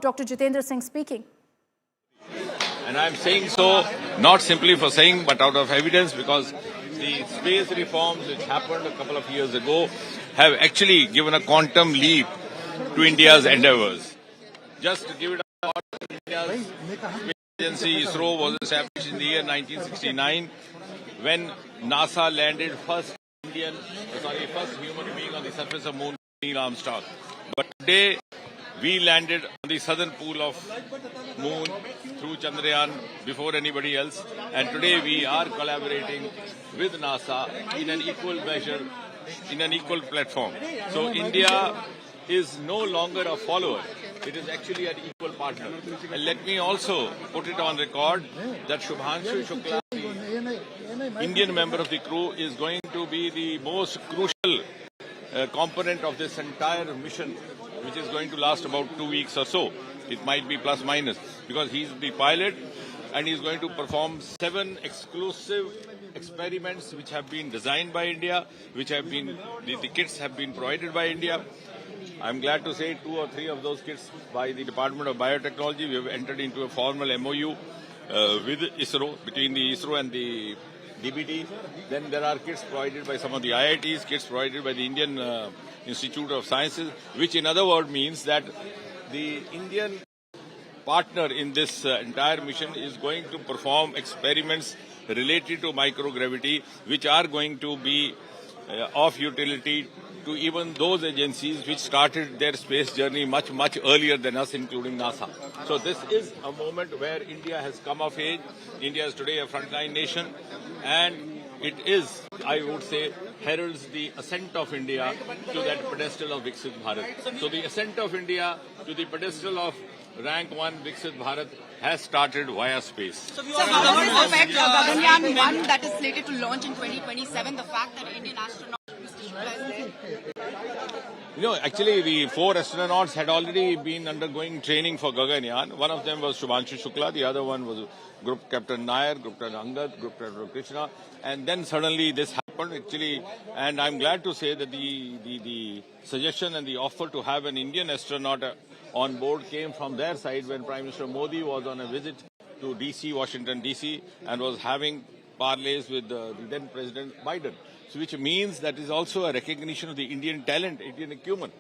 Dr. Jitendra Singh speaking. And I'm saying so not simply for saying, but out of evidence, because the space reforms which happened a couple of years ago have actually given a quantum leap to India's endeavors. Just to give it a thought, India's space agency ISRO was established in the year 1969 when NASA landed first human being on the surface of Moon, Neil Armstrong. But today, we landed on the southern pole of Moon through Chandrayaan before anybody else, and today we are collaborating with NASA in an equal measure, in an equal platform. So India is no longer a follower, it is actually an equal partner. And let me also put it on record that Shubhanshu Shukla, the Indian member of the crew, is going to be the most crucial component of this entire mission, which is going to last about 2 weeks or so. It might be plus minus, because he's the pilot and he's going to perform 7 exclusive experiments which have been designed by India, which have been, the kits have been provided by India. I'm glad to say 2 or 3 of those kits by the Department of Biotechnology. We have entered into a formal MOU with ISRO, between the ISRO and the DBT. Then there are kits provided by some of the IITs, kits provided by the Indian Institute of Sciences, which in other words means that the Indian partner in this entire mission is going to perform experiments related to microgravity, which are going to be of utility to even those agencies which started their space journey much, much earlier than us, including NASA. So this is a moment where India has come of age. India is today a frontline nation, and it is, I would say, heralds the ascent of India to that pedestal of Viksit Bharat. So the ascent of India to the pedestal of rank 1 Viksit Bharat has started via space. So how does this affect Gaganyaan 1 that is slated to launch in 2027, the fact that Indian astronaut Mr. Shukla is there? You know, actually the 4 astronauts had already been undergoing training for Gaganyaan. One of them was Shubhanshu Shukla, the other one was Group Captain Nair, Group Captain Angad, Group Captain Krishna, and then suddenly this happened actually, and I'm glad to say that the suggestion and the offer to have an Indian astronaut on board came from their side when Prime Minister Modi was on a visit to DC, Washington DC, and was having parleys with the then President Biden. So which means that is also a recognition of the Indian talent, Indian acumen.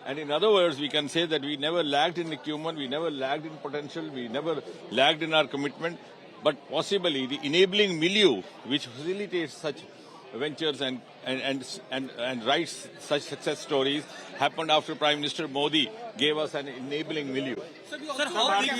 And in other words, we can say that we never lagged in acumen, we never lagged in potential, we never lagged in our commitment, but possibly the enabling milieu which facilitates such ventures and writes such success stories happened after Prime Minister Modi gave us an enabling milieu. Sir, how big